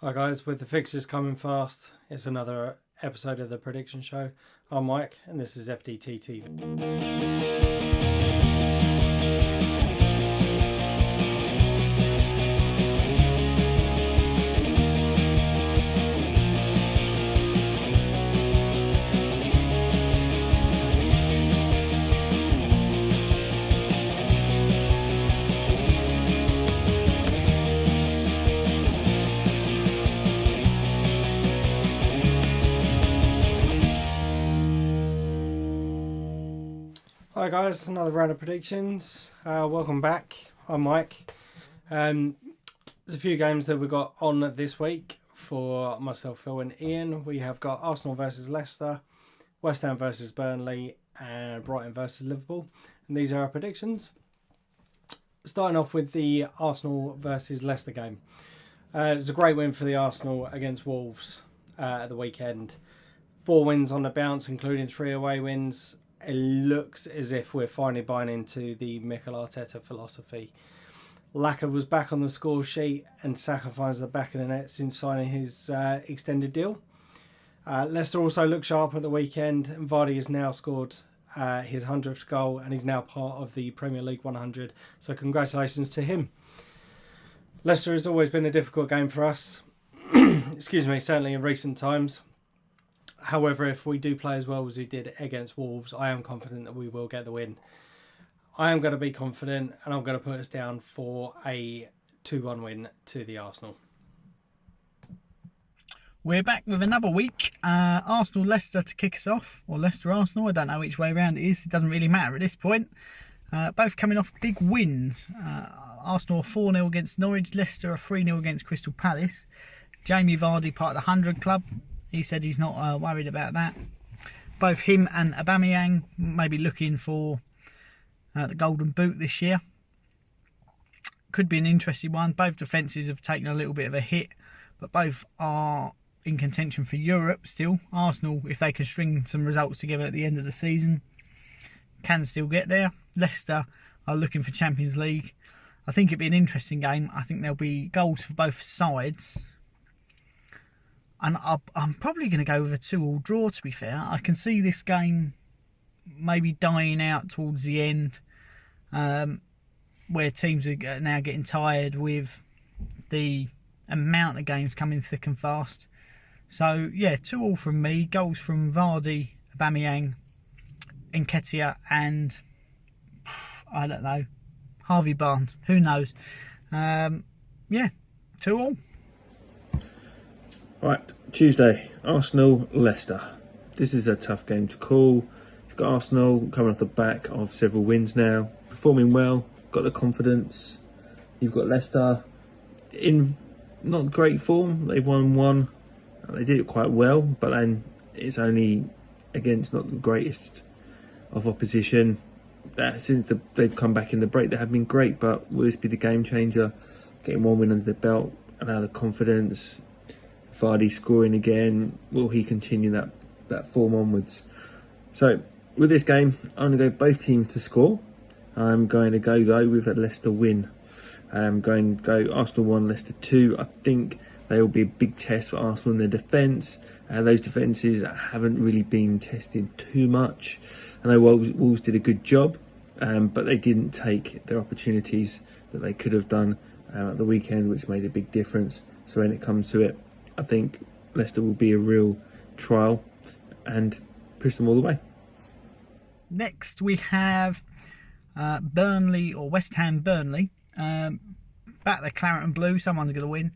Hi guys, with the fixtures coming fast, it's another episode of the prediction show. I'm Mike and this is FDT TV. Hi guys, another round of predictions. Welcome back. I'm Mike. There's a few games that we got on this week for myself, Phil and Ian. We have got Arsenal versus Leicester, West Ham versus Burnley and Brighton versus Liverpool. And these are our predictions. Starting off with the Arsenal versus Leicester game. It was a great win for the Arsenal against Wolves at the weekend. 4 wins on the bounce, including 3 away wins. It looks as if we're finally buying into the Mikel Arteta philosophy. Laka was back on the score sheet and Saka finds the back of the net since signing his extended deal. Leicester also looked sharp at the weekend and Vardy has now scored his 100th goal and he's now part of the Premier League 100. So congratulations to him. Leicester has always been a difficult game for us. Excuse me, certainly in recent times. However, if we do play as well as we did against Wolves, I am confident that we will get the win. I am going to be confident and I'm going to put us down for a 2-1 win to the Arsenal. We're back with another week. Arsenal-Leicester to kick us off, or Leicester-Arsenal. I don't know which way around it is. It doesn't really matter at this point. Both coming off big wins. Arsenal 4-0 against Norwich, Leicester 3-0 against Crystal Palace. Jamie Vardy, part of the 100 club. He said he's not worried about that. Both him and Aubameyang may be looking for the golden boot this year. Could be an interesting one. Both defences have taken a little bit of a hit, but both are in contention for Europe still. Arsenal, if they can string some results together at the end of the season, can still get there. Leicester are looking for Champions League. I think it'll be an interesting game. I think there'll be goals for both sides. And I'm probably going to go with a 2-2 draw, to be fair. I can see this game maybe dying out towards the end, where teams are now getting tired with the amount of games coming thick and fast. So, yeah, 2-2 from me. Goals from Vardy, Aubameyang, Nketiah and, I don't know, Harvey Barnes. Who knows? Yeah, 2-2. Right, Tuesday, Arsenal-Leicester. This is a tough game to call. You've got Arsenal coming off the back of several wins now, performing well, got the confidence. You've got Leicester in not great form. They've won one. They did it quite well, but then it's only against not the greatest of opposition. Since they've come back in the break, they have been great, but will this be the game changer? Getting 1 win under the belt, allow the confidence. Vardy scoring again. Will he continue that form onwards? So with this game, I'm going to go both teams to score. I'm going to go though with a Leicester win. I'm going to go Arsenal 1, Leicester 2. I think they will be a big test for Arsenal in their defence. Those defences haven't really been tested too much. I know Wolves did a good job, but they didn't take their opportunities that they could have done at the weekend, which made a big difference. So when it comes to it, I think Leicester will be a real trial and push them all the way. Next we have Burnley or West Ham Burnley. Back the claret and blue, someone's going to win.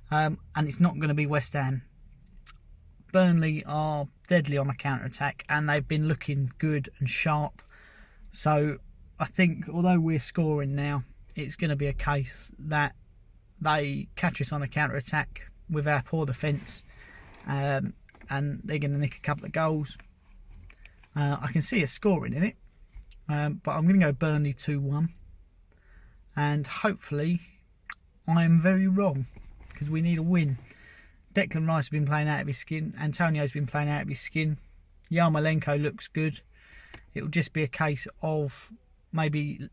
And it's not going to be West Ham. Burnley are deadly on the counter-attack and they've been looking good and sharp. So I think although we're scoring now, it's going to be a case that they catch us on the counter-attack with our poor defence, and they're going to nick a couple of goals. I can see us scoring in it, but I'm going to go Burnley 2-1, and hopefully I'm very wrong because we need a win. Declan Rice has been playing out of his skin. Antonio's been playing out of his skin. Yarmolenko looks good. It'll just be a case of maybe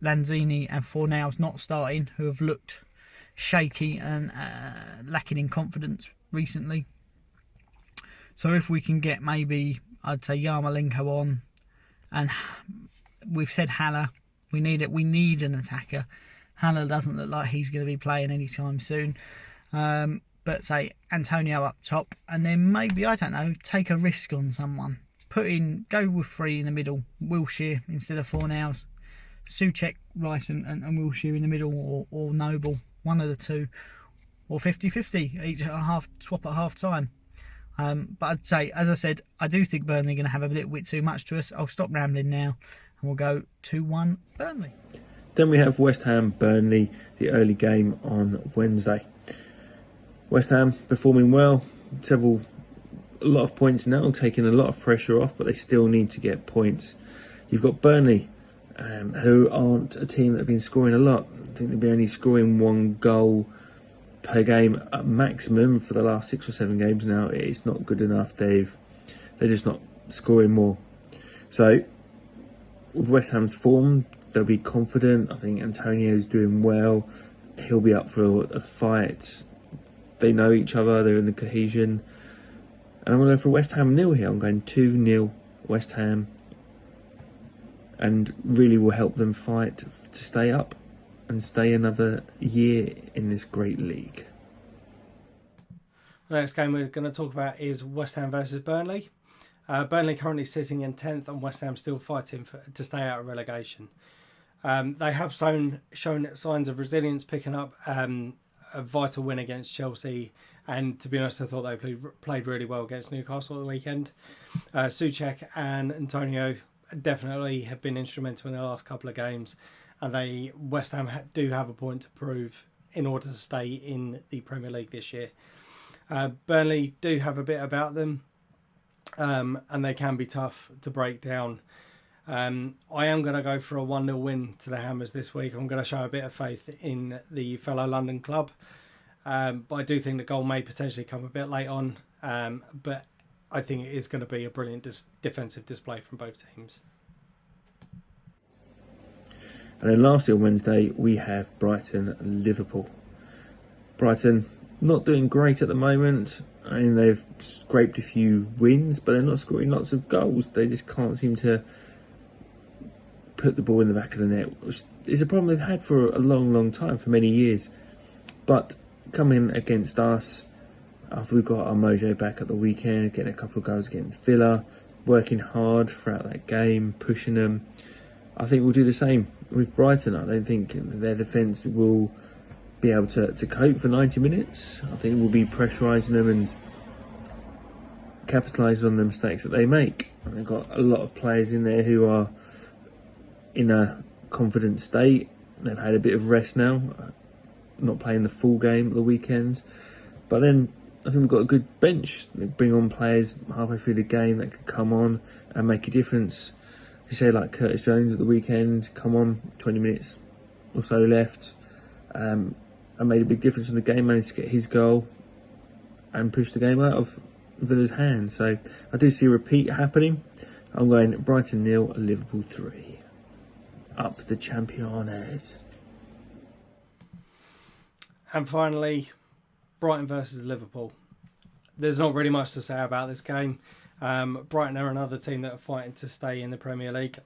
Lanzini and Fornals not starting, who have looked shaky and lacking in confidence recently. So if we can get maybe, I'd say, Yarmolenko on, and we've said Haller, we need it. We need an attacker. Haller doesn't look like he's going to be playing anytime soon. But say Antonio up top, and then maybe, I don't know, take a risk on someone. Go with 3 in the middle, Wilshere instead of Fornals. Souček, Rice and Wilshere in the middle, or Noble, one of the two, or 50-50, each swap at half time. But I'd say, as I said, I do think Burnley are going to have a little bit too much to us. I'll stop rambling now, and we'll go 2-1 Burnley. Then we have West Ham Burnley, the early game on Wednesday. West Ham performing well, a lot of points now, taking a lot of pressure off, but they still need to get points. You've got Burnley, who aren't a team that have been scoring a lot. I think they've been only scoring 1 goal per game at maximum for the last 6 or 7 games now. It's not good enough. They're just not scoring more. So with West Ham's form, they'll be confident. I think Antonio's doing well. He'll be up for a fight. They know each other. They're in the cohesion. And I'm going to go for West Ham nil here. I'm going 2-0 West Ham. And really will help them fight to stay up and stay another year in this great league. The next game we're going to talk about is West Ham versus Burnley. Burnley currently sitting in 10th, and West Ham still fighting to stay out of relegation. They have shown signs of resilience, picking up a vital win against Chelsea, and to be honest, I thought they played really well against Newcastle at the weekend. Souček and Antonio definitely have been instrumental in the last couple of games, and West Ham do have a point to prove in order to stay in the Premier League this year. Burnley do have a bit about them, and they can be tough to break down. I am going to go for a 1-0 win to the Hammers this week. I'm going to show a bit of faith in the fellow London club. But I do think the goal may potentially come a bit late on. But I think it is going to be a brilliant defensive display from both teams. And then lastly on Wednesday, we have Brighton and Liverpool. Brighton not doing great at the moment. I mean, they've scraped a few wins, but they're not scoring lots of goals. They just can't seem to put the ball in the back of the net. It's a problem they've had for a long time, for many years. But coming against us, after we've got our mojo back at the weekend, getting a couple of goals against Villa, working hard throughout that game, pushing them, I think we'll do the same with Brighton. I don't think their defence will be able to cope for 90 minutes. I think we'll be pressurising them and capitalising on the mistakes that they make. And they've got a lot of players in there who are in a confident state. They've had a bit of rest now, not playing the full game at the weekends. But then I think we've got a good bench. They bring on players halfway through the game that could come on and make a difference. You say like Curtis Jones at the weekend, come on, 20 minutes or so left, and made a big difference in the game, managed to get his goal and push the game out of Villa's hands. So I do see a repeat happening. I'm going Brighton 0, Liverpool 3. Up the Championes. And finally, Brighton versus Liverpool. There's not really much to say about this game. Brighton are another team that are fighting to stay in the Premier League.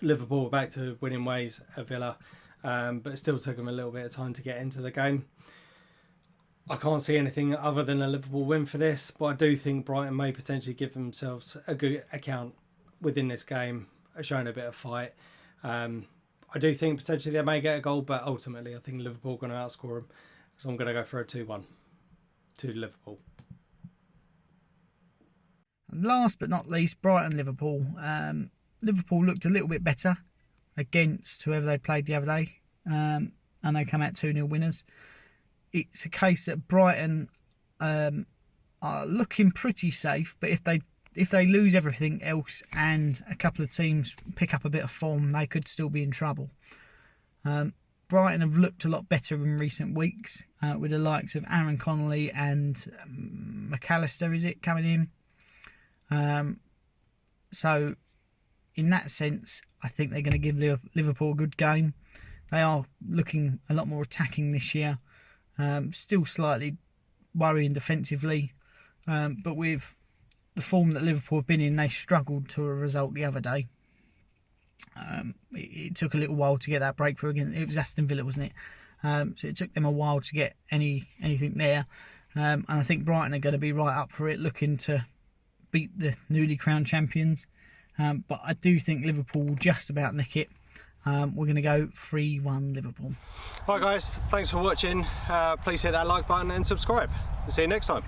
Liverpool are back to winning ways at Villa, but it still took them a little bit of time to get into the game. I can't see anything other than a Liverpool win for this, but I do think Brighton may potentially give themselves a good account within this game, showing a bit of fight. I do think potentially they may get a goal, but ultimately I think Liverpool are going to outscore them. So I'm going to go for a 2-1 to Liverpool. And last but not least, Brighton-Liverpool. Liverpool looked a little bit better against whoever they played the other day, and they come out 2-0 winners. It's a case that Brighton are looking pretty safe, but if they lose everything else and a couple of teams pick up a bit of form, they could still be in trouble. Brighton have looked a lot better in recent weeks, with the likes of Aaron Connolly and McAllister, is it, coming in? So in that sense, I think they're going to give Liverpool a good game. They are looking a lot more attacking this year. Still slightly worrying defensively, but with the form that Liverpool have been in, they struggled to a result the other day. It took a little while to get that breakthrough again. It was Aston Villa, wasn't it? So it took them a while to get anything there. And I think Brighton are going to be right up for it, looking to beat the newly crowned champions. But I do think Liverpool will just about nick it. We're going to go 3-1 Liverpool. Right guys, thanks for watching. Please hit that like button and subscribe. See you next time.